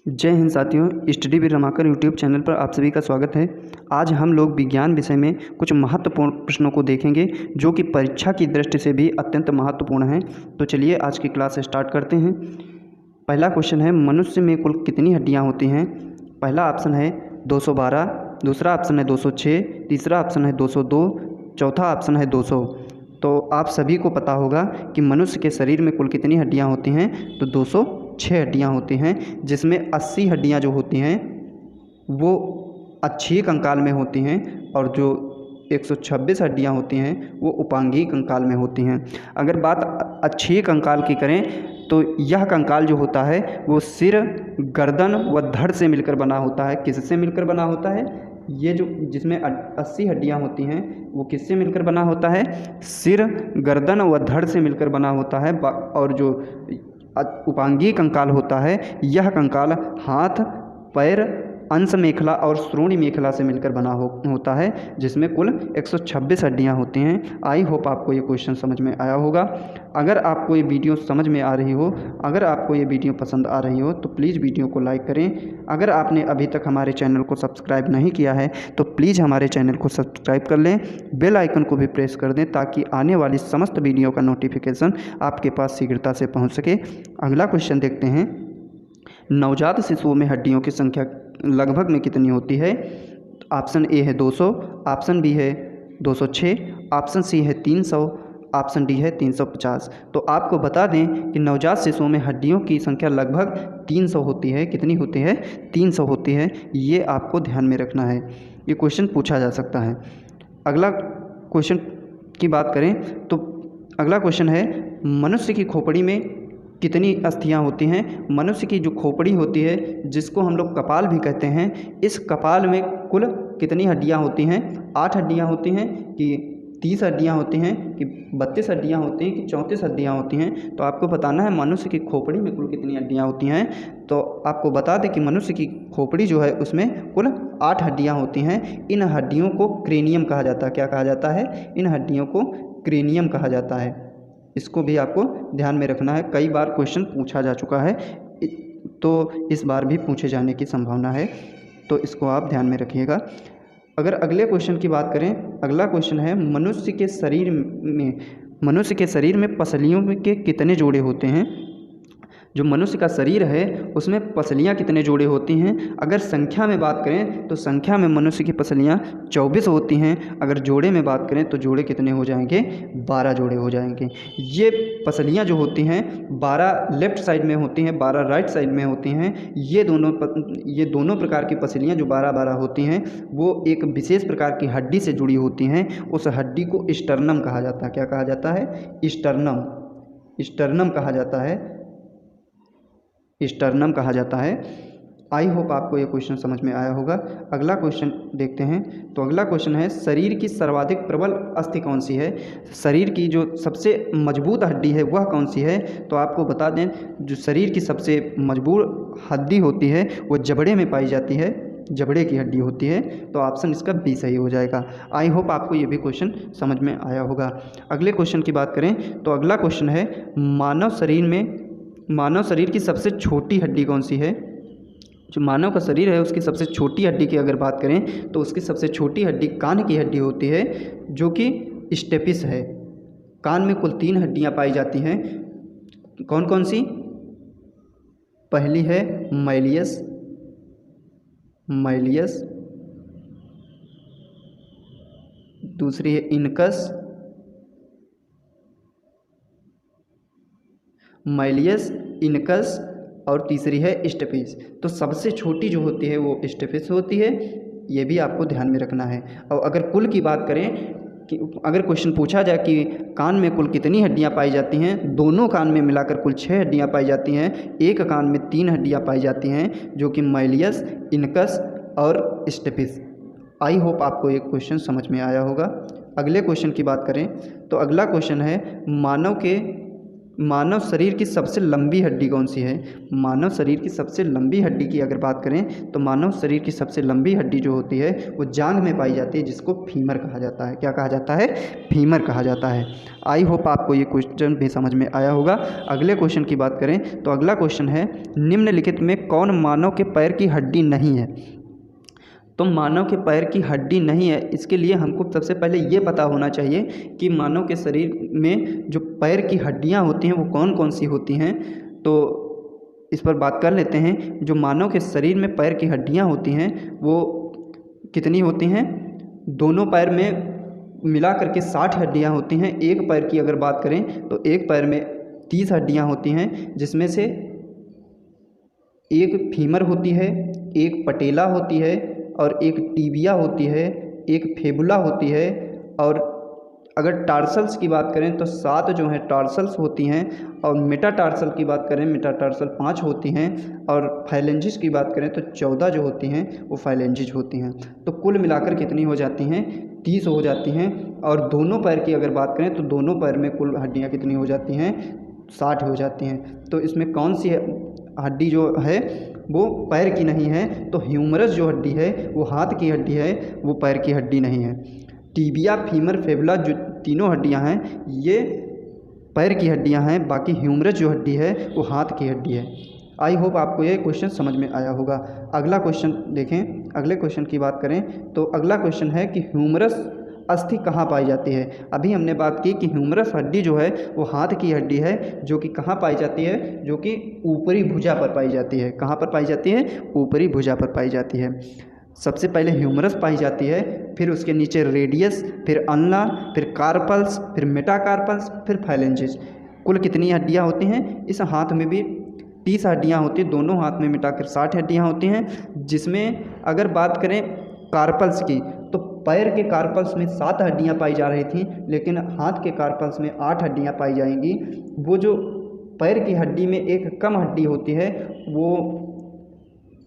जय हिंद साथियों, study with Ramakar YouTube channel पर आप सभी का स्वागत है। आज हम लोग विज्ञान विषय में कुछ महत्वपूर्ण प्रश्नों को देखेंगे जो कि परीक्षा की दृष्टि से भी अत्यंत महत्वपूर्ण हैं। तो चलिए आज की क्लास स्टार्ट करते हैं। पहला क्वेश्चन है, मनुष्य में कुल कितनी हड्डियां होती हैं? पहला ऑप्शन है 212, दूसरा ऑप्शन है 206, तीसरा ऑप्शन है 202, चौथा ऑप्शन है 200। तो आप सभी को पता होगा कि मनुष्य के शरीर में कुल कितनी हड्डियां होती हैं। तो 206 हड्डियां होती हैं, जिसमें 80 हड्डियां जो होती हैं वो अक्षीय कंकाल में होती हैं और जो 126 हड्डियां होती हैं वो उपांगीय कंकाल में होती हैं। अगर बात अक्षीय कंकाल की करें तो यह कंकाल जो होता है वो सिर, गर्दन व धड़ से मिलकर बना होता है। किससे मिलकर बना होता है? ये जो जिसमें 80 हड्डियां होती हैं वो किससे मिलकर बना होता है? सिर, गर्दन व धड़ से मिलकर बना होता है। और जो उपांगीय कंकाल होता है यह कंकाल हाथ, पैर, अंश मेखला और श्रोणि मेखला से मिलकर बना होता है, जिसमें कुल 126 हड्डियां होती हैं। आई होप आपको ये क्वेश्चन समझ में आया होगा। अगर आपको ये वीडियो समझ में आ रही हो, अगर आपको ये वीडियो पसंद आ रही हो तो प्लीज़ वीडियो को लाइक करें। अगर आपने अभी तक हमारे चैनल को सब्सक्राइब नहीं किया है तो प्लीज़ हमारे चैनल को सब्सक्राइब कर लें, बेल आइकन को भी प्रेस कर दें ताकि आने वाली समस्त वीडियो का नोटिफिकेशन आपके पास शीघ्रता से पहुँच सके। अगला क्वेश्चन देखते हैं, नवजात शिशुओं में हड्डियों की संख्या लगभग में कितनी होती है? ऑप्शन ए है 200, ऑप्शन बी है 206, ऑप्शन सी है 300, ऑप्शन डी है 350। तो आपको बता दें कि नवजात शिशुओं में हड्डियों की संख्या लगभग 300 होती है। कितनी होती है? 300 होती है। ये आपको ध्यान में रखना है, ये क्वेश्चन पूछा जा सकता है। अगला क्वेश्चन की बात करें तो अगला क्वेश्चन है, मनुष्य की खोपड़ी में कितनी अस्थियां होती हैं? मनुष्य की जो खोपड़ी होती है जिसको हम लोग कपाल भी कहते हैं, इस कपाल में कुल कितनी हड्डियां होती हैं? 8 हड्डियां होती हैं कि 30 हड्डियां होती हैं कि 32 हड्डियां होती हैं कि 34 हड्डियां होती हैं? तो आपको बताना है मनुष्य की खोपड़ी में कुल कितनी हड्डियां होती हैं। तो आपको बता दें कि मनुष्य की खोपड़ी जो है उसमें कुल 8 हड्डियां होती हैं। इन हड्डियों को क्रेनियम कहा जाता है। क्या कहा जाता है? इन हड्डियों को क्रेनियम कहा जाता है। इसको भी आपको ध्यान में रखना है, कई बार क्वेश्चन पूछा जा चुका है तो इस बार भी पूछे जाने की संभावना है, तो इसको आप ध्यान में रखिएगा। अगर अगले क्वेश्चन की बात करें, अगला क्वेश्चन है, मनुष्य के शरीर में पसलियों के कितने जोड़े होते हैं? जो मनुष्य का शरीर है उसमें पसलियाँ कितने जोड़े होती हैं? अगर संख्या में बात करें तो संख्या में मनुष्य की पसलियाँ 24 होती हैं। अगर जोड़े में बात करें तो जोड़े कितने हो जाएंगे? 12 जोड़े हो जाएंगे। ये पसलियाँ जो होती हैं 12 लेफ्ट साइड में होती हैं, 12 राइट साइड में होती हैं। ये दोनों प्रकार की पसलियाँ जो 12-12 होती हैं वो एक विशेष प्रकार की हड्डी से जुड़ी होती हैं। उस हड्डी को स्टर्नम कहा जाता है। क्या कहा जाता है? स्टर्नम कहा जाता है। स्टर्नम कहा जाता है। आई होप आपको ये क्वेश्चन समझ में आया होगा। अगला क्वेश्चन देखते हैं। तो अगला क्वेश्चन है, शरीर की सर्वाधिक प्रबल अस्थि कौन सी है? शरीर की जो सबसे मजबूत हड्डी है वह कौन सी है? तो आपको बता दें, जो शरीर की सबसे मजबूत हड्डी होती है वो जबड़े में पाई जाती है, जबड़े की हड्डी होती है। तो ऑप्शन इसका बी सही हो जाएगा। आई होप आपको ये भी क्वेश्चन समझ में आया होगा। अगले क्वेश्चन की बात करें तो अगला क्वेश्चन है, मानव शरीर की सबसे छोटी हड्डी कौन सी है? जो मानव का शरीर है उसकी सबसे छोटी हड्डी की अगर बात करें तो उसकी सबसे छोटी हड्डी कान की हड्डी होती है, जो कि स्टेपिस है। कान में कुल 3 हड्डियां पाई जाती हैं। कौन कौन सी? पहली है मैलियस, दूसरी है इनकस, मैलियस, इनकस और तीसरी है स्टेपिस। तो सबसे छोटी जो होती है वो स्टेपिस होती है, ये भी आपको ध्यान में रखना है। और अगर कुल की बात करें कि अगर क्वेश्चन पूछा जाए कि कान में कुल कितनी हड्डियां पाई जाती हैं, दोनों कान में मिलाकर कुल 6 हड्डियां पाई जाती हैं। एक कान में 3 हड्डियां पाई जाती हैं जो कि मैलियस, इनकस और स्टेपिस। आई होप आपको ये क्वेश्चन समझ में आया होगा। अगले क्वेश्चन की बात करें तो अगला क्वेश्चन है, मानव शरीर की सबसे लंबी हड्डी कौन सी है? मानव शरीर की सबसे लंबी हड्डी की अगर बात करें तो मानव शरीर की सबसे लंबी हड्डी जो होती है वो जांघ में पाई जाती है, जिसको फीमर कहा जाता है। क्या कहा जाता है? फीमर कहा जाता है। आई होप आपको ये क्वेश्चन भी समझ में आया होगा। अगले क्वेश्चन की बात करें तो अगला क्वेश्चन है, निम्नलिखित में कौन मानव के पैर की हड्डी नहीं है? तो मानव के पैर की हड्डी नहीं है, इसके लिए हमको सबसे पहले ये पता होना चाहिए कि मानव के शरीर में जो पैर की हड्डियां होती हैं वो कौन कौन सी होती हैं। तो इस पर बात कर लेते हैं। जो मानव के शरीर में पैर की हड्डियां होती हैं वो कितनी होती हैं? दोनों पैर में मिला करके 60 हड्डियां होती हैं। एक पैर की अगर बात करें तो एक पैर में 30 हड्डियां होती हैं, जिसमें से एक फीमर होती है, एक पटेला होती है और एक टीबिया होती है, एक फेबुला होती है। और अगर टार्सल्स की बात करें तो 7 जो हैं टार्सल्स होती हैं। और मेटाटार्सल की बात करें, मेटाटार्सल 5 होती हैं। और फाइलेंजिस की बात करें तो 14 जो होती हैं वो फाइलेंजिस होती हैं। तो कुल मिलाकर कितनी हो जाती हैं? 30 हो जाती हैं। और दोनों पैर की अगर बात करें तो दोनों पैर में कुल हड्डियाँ कितनी हो जाती हैं? 60 हो जाती हैं। तो इसमें कौन सी हड्डी जो है वो पैर की नहीं है? तो ह्यूमरस जो हड्डी है वो हाथ की हड्डी है, वो पैर की हड्डी नहीं है। टीबिया, फीमर, फेबुला जो तीनों हड्डियां हैं ये पैर की हड्डियां हैं, बाकी ह्यूमरस जो हड्डी है वो हाथ की हड्डी है। आई होप आपको ये क्वेश्चन समझ में आया होगा। अगला क्वेश्चन देखें। अगले क्वेश्चन की बात करें तो अगला क्वेश्चन है कि ह्यूमरस अस्थि कहाँ पाई जाती है? अभी हमने बात की कि ह्यूमरस हड्डी जो है वो हाथ की हड्डी है, जो कि कहाँ पाई जाती है? जो कि ऊपरी भुजा पर पाई जाती है। कहाँ पर पाई जाती है? ऊपरी भुजा पर पाई जाती है। सबसे पहले ह्यूमरस पाई जाती है, फिर उसके नीचे रेडियस, फिर अल्ना, फिर कार्पल्स, फिर मेटाकार्पल्स, फिर फाइलेंजिस। कुल कितनी हड्डियाँ होती हैं? इस हाथ में भी 30 हड्डियाँ होती हैं, दोनों हाथ में मिटाकर 60 हड्डियाँ होती हैं। जिसमें अगर बात करें कार्पल्स की तो पैर के कार्पल्स में 7 हड्डियाँ पाई जा रही थी, लेकिन हाथ के कार्पल्स में 8 हड्डियाँ पाई जाएंगी। वो जो पैर की हड्डी में एक कम हड्डी होती है वो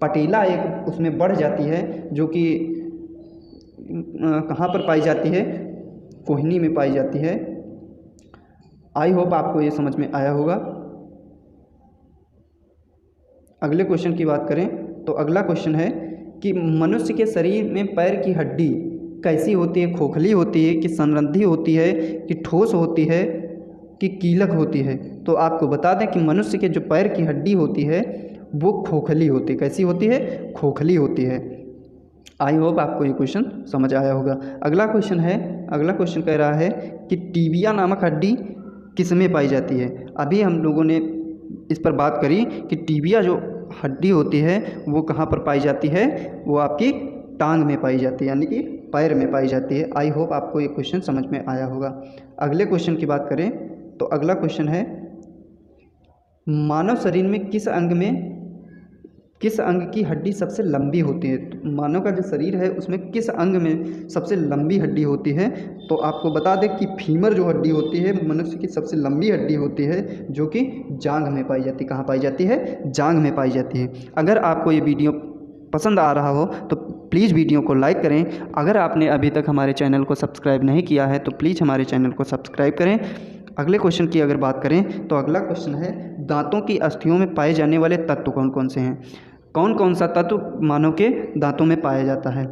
पटेला एक उसमें बढ़ जाती है, जो कि कहाँ पर पाई जाती है? कोहनी में पाई जाती है। आई होप आपको ये समझ में आया होगा। अगले क्वेश्चन की बात करें तो अगला क्वेश्चन है कि मनुष्य के शरीर में पैर की हड्डी कैसी होती है? खोखली होती है कि संरंध्री होती है कि ठोस होती है कि कीलक होती है? तो आपको बता दें कि मनुष्य के जो पैर की हड्डी होती है वो खोखली होती है। कैसी होती है? खोखली होती है। आई होप आपको ये क्वेश्चन समझ आया होगा। अगला क्वेश्चन है, अगला क्वेश्चन कह रहा है कि टीबिया नामक हड्डी किस में पाई जाती है? अभी हम लोगों ने इस पर बात करी कि टीबिया जो हड्डी होती है वो कहाँ पर पाई जाती है? वो आपकी टांग में पाई जाती है, यानी कि पैर में पाई जाती है। आई होप आपको ये क्वेश्चन समझ में आया होगा। अगले क्वेश्चन की बात करें तो अगला क्वेश्चन है, मानव शरीर में किस अंग की हड्डी सबसे लंबी होती है? तो मानव का जो शरीर है उसमें किस अंग में सबसे लंबी हड्डी होती है? तो आपको बता दें कि फीमर जो हड्डी होती है मनुष्य की सबसे लंबी हड्डी होती है, जो कि जांघ में पाई जाती है। कहाँ पाई जाती है? जांघ में पाई जाती है। अगर आपको ये वीडियो पसंद आ रहा हो तो प्लीज़ वीडियो को लाइक करें। अगर आपने अभी तक हमारे चैनल को सब्सक्राइब नहीं किया है तो प्लीज़ हमारे चैनल को सब्सक्राइब करें। अगले क्वेश्चन की अगर बात करें तो अगला क्वेश्चन है, दांतों की अस्थियों में पाए जाने वाले तत्व कौन कौन से हैं? कौन कौन सा तत्व मानव के दांतों में पाया जाता है?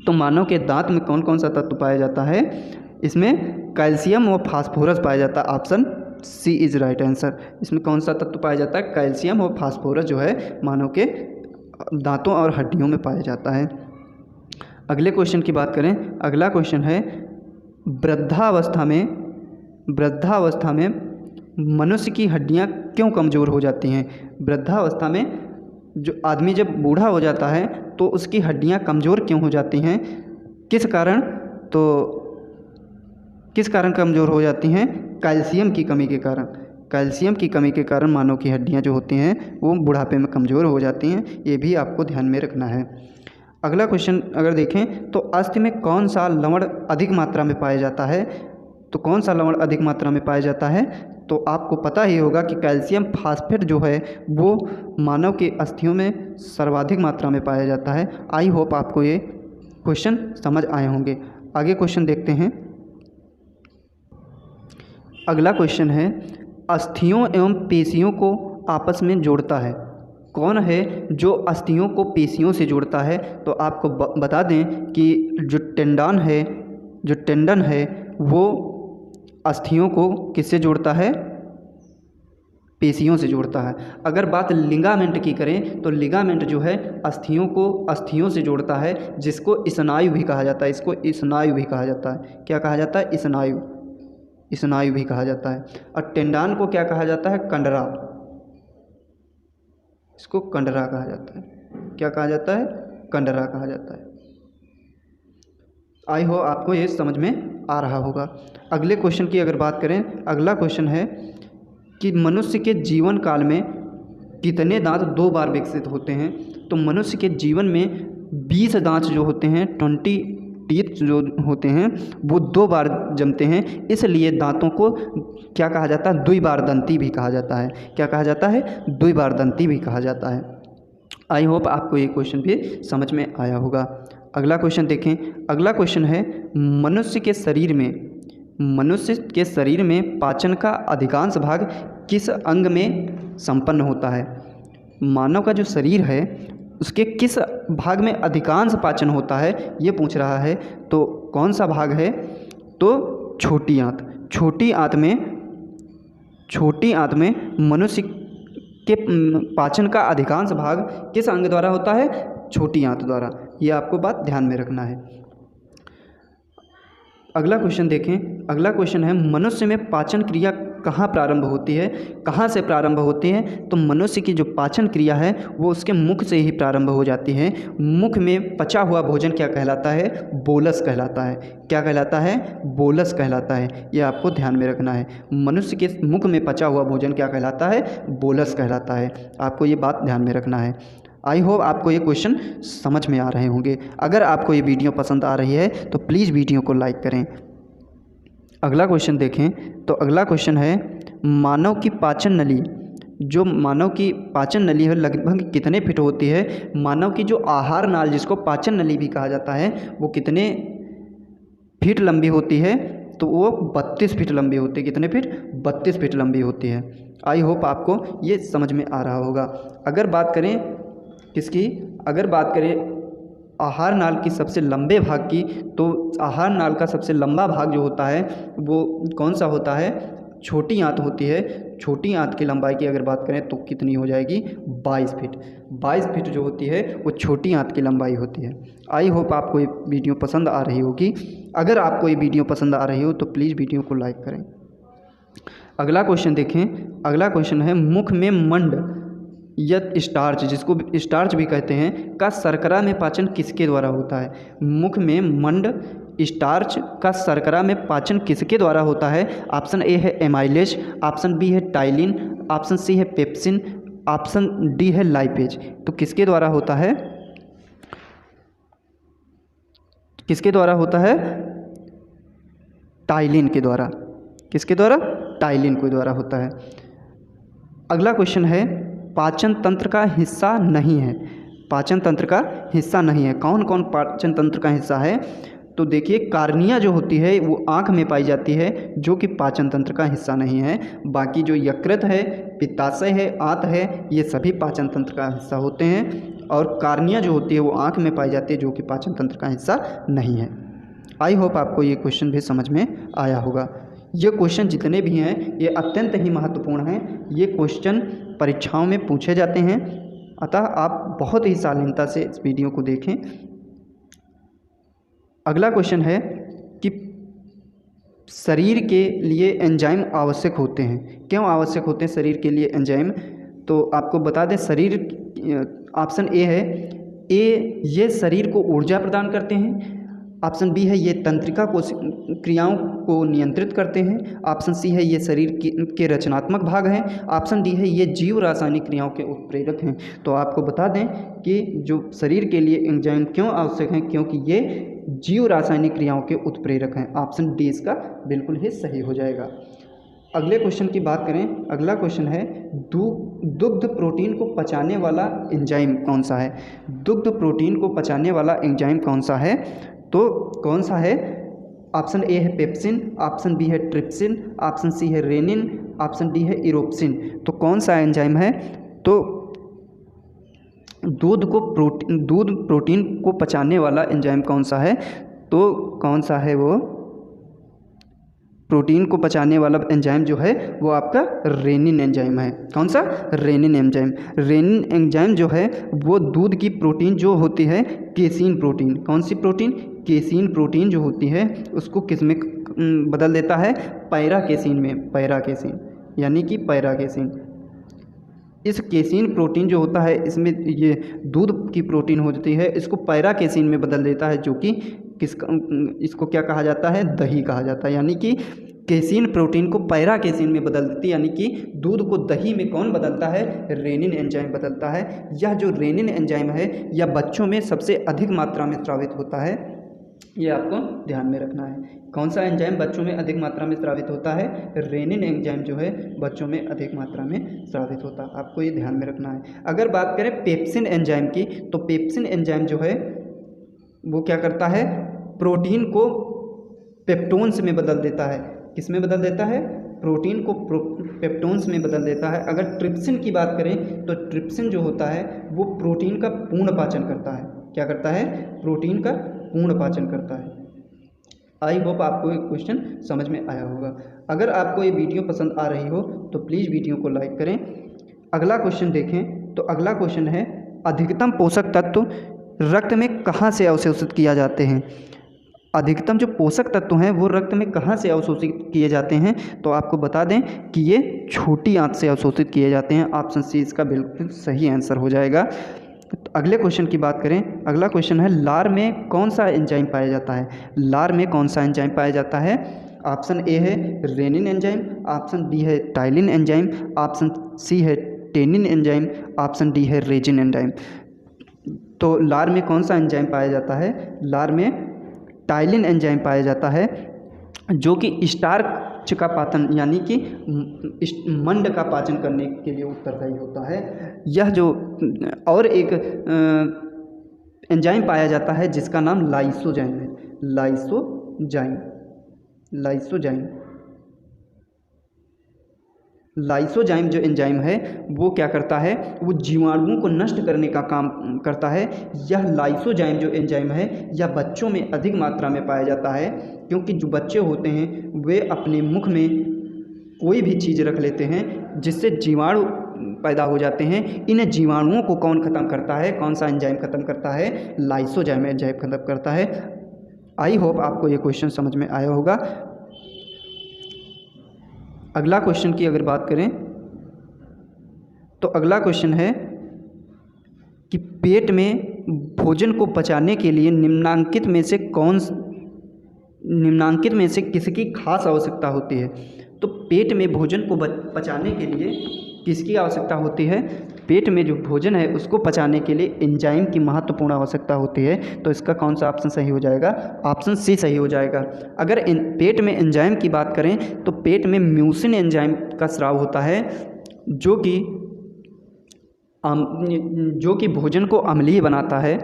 तो मानव के दांत में कौन कौन सा तत्व पाया जाता है? इसमें कैल्शियम और फास्फोरस पाया जाता है। Option C is right answer. इसमें कौन सा तत्व पाया जाता है? कैल्शियम और फास्फोरस जो है मानव के दांतों और हड्डियों में पाया जाता है। अगले क्वेश्चन की बात करें, अगला क्वेश्चन है, वृद्धावस्था में मनुष्य की हड्डियां क्यों कमज़ोर हो जाती हैं? वृद्धावस्था में जो आदमी जब बूढ़ा हो जाता है तो उसकी हड्डियां कमज़ोर क्यों हो जाती हैं? किस कारण? तो किस कारण कमज़ोर हो जाती हैं? कैल्शियम की कमी के कारण। कैल्शियम की कमी के कारण मानव की हड्डियां जो होती हैं वो बुढ़ापे में कमज़ोर हो जाती हैं। ये भी आपको ध्यान में रखना है। अगला क्वेश्चन अगर देखें तो अस्थि में कौन सा लवण अधिक मात्रा में पाया जाता है? तो कौन सा लवण अधिक मात्रा में पाया जाता है? तो आपको पता ही होगा कि कैल्शियम फास्फेट जो है वो मानव के अस्थियों में सर्वाधिक मात्रा में पाया जाता है। आई होप आपको ये क्वेश्चन समझ आए होंगे। आगे क्वेश्चन देखते हैं। अगला क्वेश्चन है, अस्थियों एवं पेशियों को आपस में जोड़ता है? कौन है जो अस्थियों को पेशियों से जोड़ता है? तो आपको बता दें कि जो टेंडन है वो अस्थियों को किससे जोड़ता है? पेशियों से जोड़ता है। अगर बात लिगामेंट की करें तो लिगामेंट जो है अस्थियों को अस्थियों से जोड़ता है, जिसको स्नायु भी कहा जाता है। इसको स्नायु भी कहा जाता है। क्या कहा जाता है? स्नायु, स्नायु भी कहा जाता है। और टेंडान को क्या कहा जाता है? कंडरा, इसको कंडरा कहा जाता है। क्या कहा जाता है? कंडरा कहा जाता है। आई हो आपको ये समझ में आ रहा होगा। अगले क्वेश्चन की अगर बात करें, अगला क्वेश्चन है कि मनुष्य के जीवन काल में कितने दांत 2 बार विकसित होते हैं? तो मनुष्य के जीवन में 20 दांत जो होते हैं, 20 टीथ जो होते हैं, वो 2 बार जमते हैं। इसलिए दांतों को क्या कहा जाता है? द्विबारदंती भी कहा जाता है। क्या कहा जाता है? द्विबारदंती भी कहा जाता है। आई होप आपको ये क्वेश्चन भी समझ में आया होगा। अगला क्वेश्चन देखें। अगला क्वेश्चन है मनुष्य के शरीर में पाचन का अधिकांश भाग किस अंग में संपन्न होता है? मानव का जो शरीर है उसके किस भाग में अधिकांश पाचन होता है, ये पूछ रहा है। तो कौन सा भाग है? तो छोटी आंत। छोटी आंत में मनुष्य के पाचन का अधिकांश भाग किस अंग द्वारा होता है? छोटी आंत द्वारा। ये आपको बात ध्यान में रखना है। अगला क्वेश्चन देखें। अगला क्वेश्चन है मनुष्य में पाचन क्रिया कहाँ प्रारंभ होती है? कहाँ से प्रारंभ होती है? तो मनुष्य की जो पाचन क्रिया है वो उसके मुख से ही प्रारंभ हो जाती है। मुख में पचा हुआ भोजन क्या कहलाता है? बोलस कहलाता है। क्या कहलाता है? बोलस कहलाता है। ये आपको ध्यान में रखना है। मनुष्य के मुख में पचा हुआ भोजन क्या कहलाता है? बोलस कहलाता है। आपको ये बात ध्यान में रखना है। आई होप आपको ये क्वेश्चन समझ में आ रहे होंगे। अगर आपको ये वीडियो पसंद आ रही है तो प्लीज़ वीडियो को लाइक करें। अगला क्वेश्चन देखें। तो अगला क्वेश्चन है मानव की पाचन नली है लगभग कितने फीट होती है? मानव की जो आहार नाल, जिसको पाचन नली भी कहा जाता है, वो कितने फीट लंबी होती है? तो वो 32 फीट लंबी होती है। कितने फीट? 32 फीट लंबी होती है। आई होप आपको ये समझ में आ रहा होगा। अगर बात करें किसकी? अगर बात करें आहार नाल की सबसे लंबे भाग की, तो आहार नाल का सबसे लंबा भाग जो होता है वो कौन सा होता है? छोटी आंत होती है। छोटी आंत की लंबाई की अगर बात करें तो कितनी हो जाएगी? 22 फीट। 22 फीट जो होती है वो छोटी आंत की लंबाई होती है। आई होप आपको ये वीडियो पसंद आ रही होगी। अगर आपको ये वीडियो पसंद आ रही हो तो प्लीज़ वीडियो को लाइक करें। अगला क्वेश्चन देखें। अगला क्वेश्चन है मुख में मंड या स्टार्च, जिसको स्टार्च भी कहते हैं, का शर्करा में पाचन किसके द्वारा होता है? मुख में मंड स्टार्च का शर्करा में पाचन किसके द्वारा होता है? ऑप्शन ए है एमाइलेज, ऑप्शन बी है टाइलिन, ऑप्शन सी है पेप्सिन, ऑप्शन डी है लाइपेज। तो किसके द्वारा होता है? किसके द्वारा होता है? टाइलिन के द्वारा। किसके द्वारा? टाइलिन के द्वारा होता है। अगला क्वेश्चन है पाचन तंत्र का हिस्सा नहीं है। पाचन तंत्र का हिस्सा नहीं है। कौन कौन पाचन तंत्र का हिस्सा है? तो देखिए कार्निया जो होती है वो आँख में पाई जाती है, जो कि पाचन तंत्र का हिस्सा नहीं है। बाकी जो यकृत है, पित्ताशय है, आंत है, ये सभी पाचन तंत्र का हिस्सा होते हैं। और कार्निया जो होती है वो आँख में पाई जाती है, जो कि पाचन तंत्र का हिस्सा नहीं है। आई होप आपको ये क्वेश्चन भी समझ में आया होगा। ये क्वेश्चन जितने भी हैं ये अत्यंत ही महत्वपूर्ण हैं। ये क्वेश्चन परीक्षाओं में पूछे जाते हैं, अतः आप बहुत ही शालीनता से इस वीडियो को देखें। अगला क्वेश्चन है कि शरीर के लिए एंजाइम आवश्यक होते हैं। क्यों आवश्यक होते हैं शरीर के लिए एंजाइम? तो आपको बता दें शरीर, ऑप्शन ए है, ये शरीर को ऊर्जा प्रदान करते हैं। ऑप्शन बी है ये तंत्रिका क्रियाओं को नियंत्रित करते हैं। ऑप्शन सी है ये शरीर के रचनात्मक भाग हैं। ऑप्शन डी है ये जीव रासायनिक क्रियाओं के उत्प्रेरक हैं। तो आपको बता दें कि जो शरीर के लिए एंजाइम क्यों आवश्यक हैं, क्योंकि ये जीव रासायनिक क्रियाओं के उत्प्रेरक हैं। ऑप्शन डी इसका बिल्कुल ही सही हो जाएगा। अगले क्वेश्चन की बात करें। अगला क्वेश्चन है दुग्ध प्रोटीन को पचाने वाला एंजाइम कौन सा है? दुग्ध प्रोटीन को पचाने वाला एंजाइम कौन सा है? तो कौन सा है? ऑप्शन ए है पेप्सिन, ऑप्शन बी है ट्रिप्सिन, ऑप्शन सी है रेनिन, ऑप्शन डी है इरोप्सिन। तो कौन सा एंजाइम है? तो दूध प्रोटीन को पचाने वाला एंजाइम कौन सा है? तो कौन सा है वो? प्रोटीन को पचाने वाला एंजाइम जो है वो आपका रेनिन एंजाइम है। कौन सा? Rennin enzyme. रेनिन एंजाइम जो है वो दूध की प्रोटीन जो होती है केसीन प्रोटीन, कौन सी प्रोटीन? केसीन प्रोटीन जो होती है उसको किस में बदल देता है? पैरा केसीन में। पैरा केसीन यानी कि पैरा केसीन। इस केसीन प्रोटीन जो होता है इसमें ये दूध की प्रोटीन होती है, इसको पैरा केसीन में बदल देता है, जो कि इसको क्या कहा जाता है? दही कहा जाता है। यानी कि केसीन प्रोटीन को पैरा केसीन में बदल देती है, यानी कि दूध को दही में कौन बदलता है? रेनिन एंजाइम बदलता है। यह जो रेनिन एंजाइम है यह बच्चों में सबसे अधिक मात्रा में स्रावित होता है, ये आपको ध्यान में रखना है। कौन सा एंजाइम बच्चों में अधिक मात्रा में स्रावित होता है? रेनिन एंजाइम जो है बच्चों में अधिक मात्रा में स्रावित होता है, आपको ये ध्यान में रखना है। अगर बात करें पेप्सिन एंजाइम की, तो पेप्सिन एंजाइम जो है वो क्या करता है? प्रोटीन को पेप्टोन्स में बदल देता है। किस में बदल देता है? प्रोटीन को पेप्टोन्स में बदल देता है। अगर ट्रिप्सिन की बात करें तो ट्रिप्सिन जो होता है वो प्रोटीन का पूर्ण पाचन करता है। क्या करता है? प्रोटीन का पूर्ण पाचन करता है। आई होप आपको ये क्वेश्चन समझ में आया होगा। अगर आपको ये वीडियो पसंद आ रही हो तो प्लीज़ वीडियो को लाइक करें। अगला क्वेश्चन देखें, तो अगला क्वेश्चन है अधिकतम पोषक तत्व रक्त में कहाँ से अवशोषित किया जाते हैं? अधिकतम जो पोषक तत्व हैं वो रक्त में कहाँ से अवशोषित किए जाते हैं? तो आपको बता दें कि ये छोटी आंत से अवशोषित किए जाते हैं। ऑप्शन सी इसका बिल्कुल सही आंसर हो जाएगा। तो अगले क्वेश्चन की बात करें, अगला क्वेश्चन है लार में कौन सा एंजाइम पाया जाता है? लार में कौन सा एंजाइम पाया जाता है? ऑप्शन ए है रेनिन एंजाइम, ऑप्शन बी है टाइलिन एंजाइम, ऑप्शन सी है टेनिन एंजाइम, ऑप्शन डी है रेजिन एंजाइम। तो लार में कौन सा एंजाइम पाया जाता है? लार में टाइलिन एंजाइम पाया जाता है, जो कि स्टार्च का पाचन यानी कि मंड का पाचन करने के लिए उत्तरदायी होता है। यह जो और एक एंजाइम पाया जाता है जिसका नाम लाइसोजाइम है। लाइसोजाइम जो एंजाइम है वो क्या करता है? वो जीवाणुओं को नष्ट करने का काम करता है। यह लाइसोजाइम जो एंजाइम है यह बच्चों में अधिक मात्रा में पाया जाता है, क्योंकि जो बच्चे होते हैं वे अपने मुख में कोई भी चीज़ रख लेते हैं जिससे जीवाणु पैदा हो जाते हैं। इन जीवाणुओं को कौन ख़त्म करता है? कौन सा एंजाइम ख़त्म करता है? लाइसोजाइम एंजाइम ख़त्म करता है। आई होप आपको ये क्वेश्चन समझ में आया होगा। अगला क्वेश्चन की अगर बात करें तो अगला क्वेश्चन है कि पेट में भोजन को पचाने के लिए निम्नांकित में से किसकी खास आवश्यकता होती है? तो पेट में भोजन को पचाने के लिए किसकी आवश्यकता होती है? पेट में जो भोजन है उसको पचाने के लिए एंजाइम की महत्वपूर्ण आवश्यकता होती है। तो इसका कौन सा ऑप्शन सही हो जाएगा? ऑप्शन सी सही हो जाएगा। अगर पेट में एंजाइम की बात करें तो पेट में म्यूसिन एंजाइम का स्राव होता है, जो कि भोजन को अम्लीय बनाता है,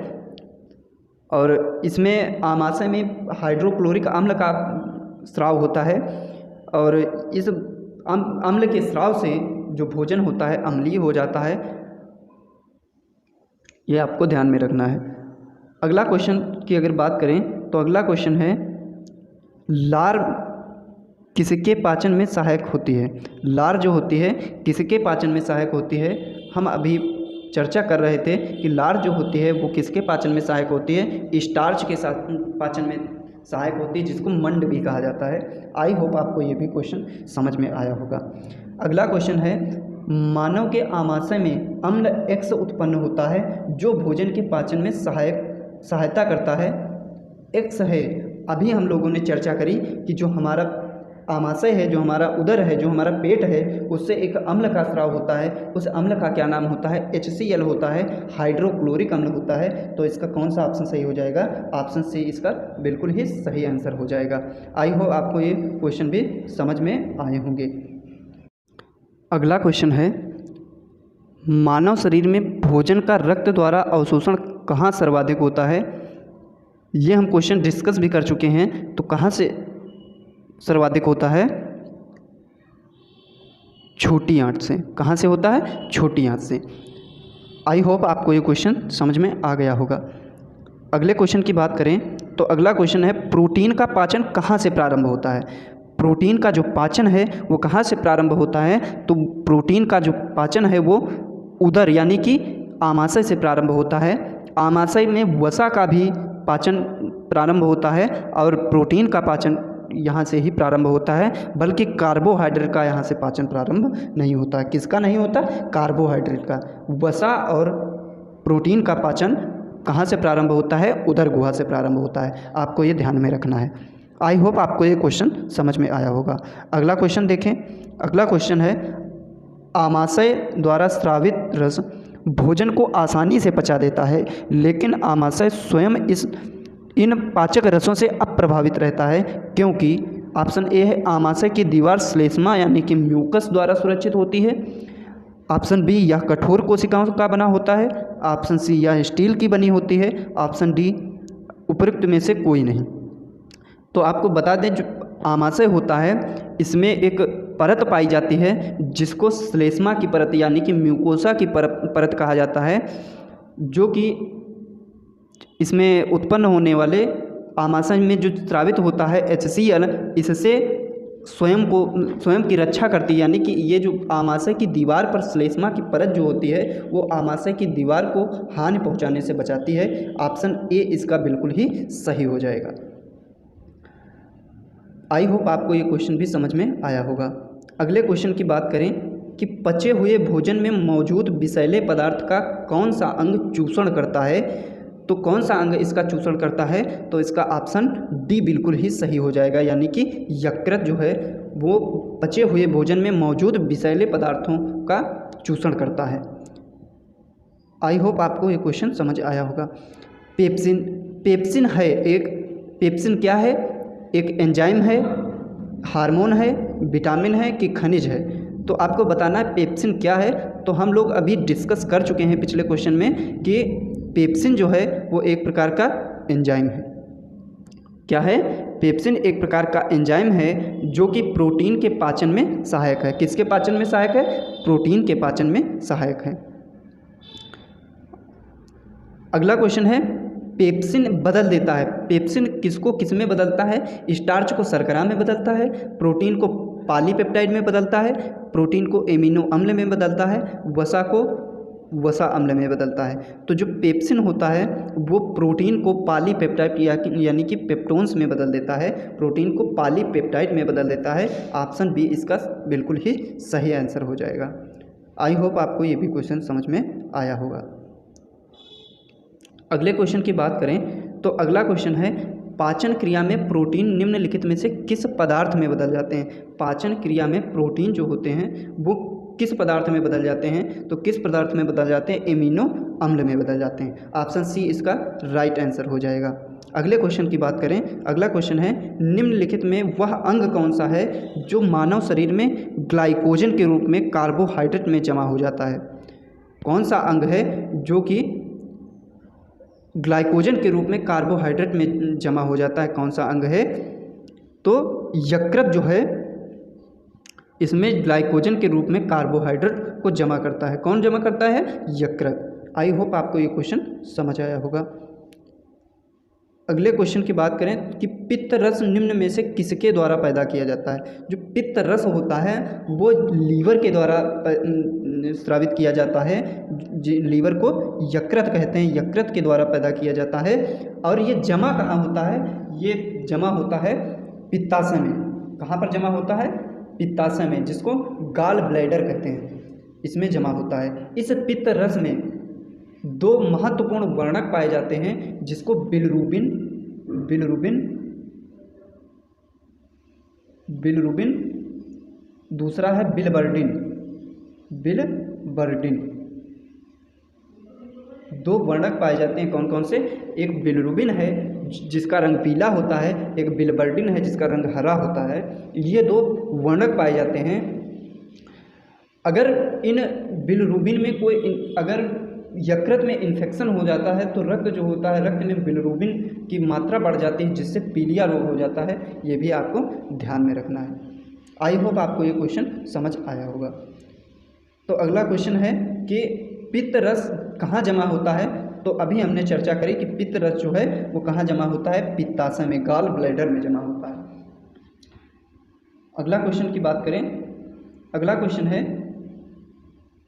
और इसमें आमाशय में हाइड्रोक्लोरिक अम्ल का स्राव होता है, और इस अम्ल के स्राव से जो भोजन होता है अम्लीय हो जाता है। ये आपको ध्यान में रखना है। अगला क्वेश्चन की अगर बात करें तो अगला क्वेश्चन है लार किसके पाचन में सहायक होती है? लार जो होती है किसके पाचन में सहायक होती है? हम अभी चर्चा कर रहे थे कि लार जो होती है वो किसके पाचन में सहायक होती है? स्टार्च के साथ पाचन में सहायक होती है, जिसको मंड भी कहा जाता है। आई होप आपको ये भी क्वेश्चन समझ में आया होगा। अगला क्वेश्चन है मानव के आमाशय में अम्ल X उत्पन्न होता है जो भोजन के पाचन में सहायता करता है। X है, अभी हम लोगों ने चर्चा करी कि जो हमारा आमाशय है, जो हमारा उदर है, जो हमारा पेट है, उससे एक अम्ल का स्राव होता है। उस अम्ल का क्या नाम होता है? HCl होता है, हाइड्रोक्लोरिक अम्ल होता है। तो इसका कौन सा ऑप्शन सही हो जाएगा? ऑप्शन सी इसका बिल्कुल ही सही आंसर हो जाएगा। आई होप आपको ये क्वेश्चन भी समझ में आए होंगे। अगला क्वेश्चन है मानव शरीर में भोजन का रक्त द्वारा अवशोषण कहाँ सर्वाधिक होता है? ये हम क्वेश्चन डिस्कस भी कर चुके हैं। तो कहाँ से सर्वाधिक होता है? छोटी आंत से। कहाँ से होता है? छोटी आंत से। आई होप आपको ये क्वेश्चन समझ में आ गया होगा। अगले क्वेश्चन की बात करें तो अगला क्वेश्चन है, प्रोटीन का पाचन कहाँ से प्रारंभ होता है? प्रोटीन का जो पाचन है वो कहाँ से प्रारंभ होता है? तो प्रोटीन का जो पाचन है वो उदर यानी कि आमाशय से प्रारंभ होता है। आमाशय में वसा का भी पाचन प्रारंभ होता है और प्रोटीन का पाचन यहाँ से ही प्रारंभ होता है, बल्कि कार्बोहाइड्रेट का यहाँ से पाचन प्रारंभ नहीं होता है। किसका नहीं होता? कार्बोहाइड्रेट का। वसा और प्रोटीन का पाचन कहाँ से प्रारंभ होता है? उदर गुहा से प्रारंभ होता है। आपको ये ध्यान में रखना है। आई होप आपको ये क्वेश्चन समझ में आया होगा। अगला क्वेश्चन देखें। अगला क्वेश्चन है, आमाशय द्वारा स्रावित रस भोजन को आसानी से पचा देता है, लेकिन आमाशय स्वयं इन पाचक रसों से अप्रभावित रहता है, क्योंकि ऑप्शन ए है, आमाशय की दीवार श्लेष्मा यानी कि म्यूकस द्वारा सुरक्षित होती है। ऑप्शन बी, यह कठोर कोशिकाओं का बना होता है। ऑप्शन सी, यह स्टील की बनी होती है। ऑप्शन डी, उपयुक्त में से कोई नहीं। तो आपको बता दें, जो आमाशय होता है इसमें एक परत पाई जाती है जिसको श्लेष्मा की परत यानी कि म्यूकोसा की परत कहा जाता है, जो कि इसमें उत्पन्न होने वाले आमाशय में जो स्रावित होता है HCl, इससे स्वयं की रक्षा करती है। यानी कि ये जो आमाशय की दीवार पर श्लेष्मा की परत जो होती है वो आमाशय की दीवार को हानि पहुंचाने से बचाती है। ऑप्शन ए इसका बिल्कुल ही सही हो जाएगा। आई होप आपको ये क्वेश्चन भी समझ में आया होगा। अगले क्वेश्चन की बात करें कि पचे हुए भोजन में मौजूद विषैले पदार्थ का कौन सा अंग चूषण करता है? तो कौन सा अंग इसका चूषण करता है? तो इसका ऑप्शन डी बिल्कुल ही सही हो जाएगा, यानी कि यकृत जो है वो पचे हुए भोजन में मौजूद विषैले पदार्थों का चूषण करता है। आई होप आपको ये क्वेश्चन समझ आया होगा। पेप्सिन है एक, पेप्सिन क्या है? एक एंजाइम है, हार्मोन है, विटामिन है कि खनिज है? तो आपको बताना है पेप्सिन क्या है। तो हम लोग अभी डिस्कस कर चुके हैं पिछले क्वेश्चन में कि पेप्सिन जो है वो एक प्रकार का एंजाइम है। क्या है? पेप्सिन एक प्रकार का एंजाइम है जो कि प्रोटीन के पाचन में सहायक है। किसके पाचन में सहायक है? प्रोटीन के पाचन में सहायक है। अगला क्वेश्चन है, पेप्सिन बदल देता है। पेप्सिन किसको किस में बदलता है? स्टार्च को शर्करा में बदलता है, प्रोटीन को पॉलीपेप्टाइड में बदलता है, प्रोटीन को एमिनो अम्ल में बदलता है, वसा को वसा अम्ल में बदलता है। तो जो पेप्सिन होता है वो प्रोटीन को पॉलीपेप्टाइड यानी कि पेप्टोन्स में बदल देता है, प्रोटीन को पॉलीपेप्टाइड में बदल देता है। ऑप्शन बी इसका बिल्कुल ही सही आंसर हो जाएगा। आई होप आपको ये भी क्वेश्चन समझ में आया होगा। अगले क्वेश्चन की बात करें तो अगला क्वेश्चन है, पाचन क्रिया में प्रोटीन निम्नलिखित में से किस पदार्थ में बदल जाते हैं? पाचन क्रिया में प्रोटीन जो होते हैं वो किस पदार्थ में बदल जाते हैं? तो किस पदार्थ में बदल जाते हैं? एमिनो अम्ल में बदल जाते हैं। ऑप्शन सी इसका राइट आंसर हो जाएगा। अगले क्वेश्चन की बात करें, अगला क्वेश्चन है, निम्नलिखित में वह अंग कौन सा है जो मानव शरीर में ग्लाइकोजन के रूप में कार्बोहाइड्रेट में जमा हो जाता है? कौन सा अंग है जो कि ग्लाइकोजन के रूप में कार्बोहाइड्रेट में जमा हो जाता है? कौन सा अंग है? तो यकृत जो है इसमें ग्लाइकोजन के रूप में कार्बोहाइड्रेट को जमा करता है। कौन जमा करता है? यकृत। आई होप आपको ये क्वेश्चन समझ आया होगा। अगले क्वेश्चन की बात करें कि पित्त रस निम्न में से किसके द्वारा पैदा किया जाता है? जो पित्त रस होता है वो लीवर के द्वारा स्रावित किया जाता है। लीवर को यकृत कहते हैं, यकृत के द्वारा पैदा किया जाता है। और ये जमा कहाँ होता है? ये जमा होता है पित्ताशय में। कहाँ पर जमा होता है? पित्ताशय में, जिसको गॉल ब्लैडर कहते हैं, इसमें जमा होता है। इस पित्त रस में दो महत्वपूर्ण वर्णक पाए जाते हैं जिसको बिलिरुबिन, दूसरा है बिलिबर्डिन। दो वर्णक पाए जाते हैं। कौन कौन से? एक बिलिरुबिन है जिसका रंग पीला होता है, एक बिलिबर्डिन है जिसका रंग हरा होता है। ये दो वर्णक पाए जाते हैं। अगर इन बिलिरुबिन में अगर यकृत में इन्फेक्शन हो जाता है तो रक्त जो होता है, रक्त में बिलिरुबिन की मात्रा बढ़ जाती है, जिससे पीलिया रोग हो जाता है। ये भी आपको ध्यान में रखना है। आई होप आपको ये क्वेश्चन समझ आया होगा। तो अगला क्वेश्चन है कि पित्त रस कहाँ जमा होता है। तो अभी हमने चर्चा करी कि पित्त रस जो है वो कहाँ जमा होता है, पित्ताशय में, गॉल ब्लैडर में जमा होता है। अगला क्वेश्चन की बात करें, अगला क्वेश्चन है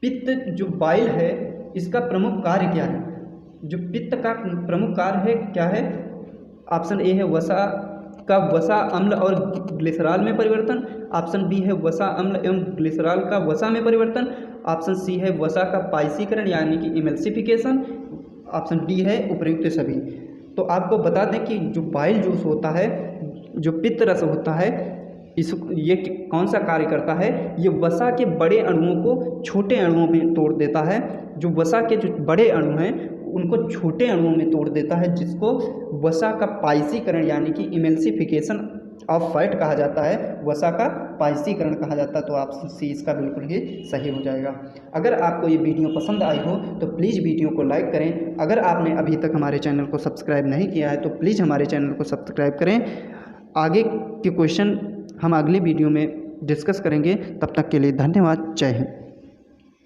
पित्त जो बाइल है इसका प्रमुख कार्य क्या है। जो पित्त का प्रमुख कार्य है क्या है। ऑप्शन ए है वसा का वसा अम्ल और ग्लिसरॉल में परिवर्तन। ऑप्शन बी है वसा अम्ल एवं ग्लिसरॉल का वसा में परिवर्तन। ऑप्शन सी है वसा का पाइसीकरण यानी कि इमल्सिफिकेशन। ऑप्शन डी है उपर्युक्त सभी। तो आपको बता दें कि जो बाइल जूस होता है, जो पित्त रस होता है, ये कौन सा कार्य करता है, ये वसा के बड़े अणुओं को छोटे अणुओं में तोड़ देता है। जो वसा के जो बड़े अणु हैं उनको छोटे अणुओं में तोड़ देता है, जिसको वसा का पाइसीकरण यानी कि इमल्सिफिकेशन ऑफ फैट कहा जाता है, वसा का पाइसीकरण कहा जाता है। तो आप सी इसका बिल्कुल ही सही हो जाएगा। अगर आपको ये वीडियो पसंद आई हो तो प्लीज़ वीडियो को लाइक करें। अगर आपने अभी तक हमारे चैनल को सब्सक्राइब नहीं किया है तो प्लीज़ हमारे चैनल को सब्सक्राइब करें। आगे के क्वेश्चन हम अगली वीडियो में डिस्कस करेंगे। तब तक के लिए धन्यवाद। जय हिंद।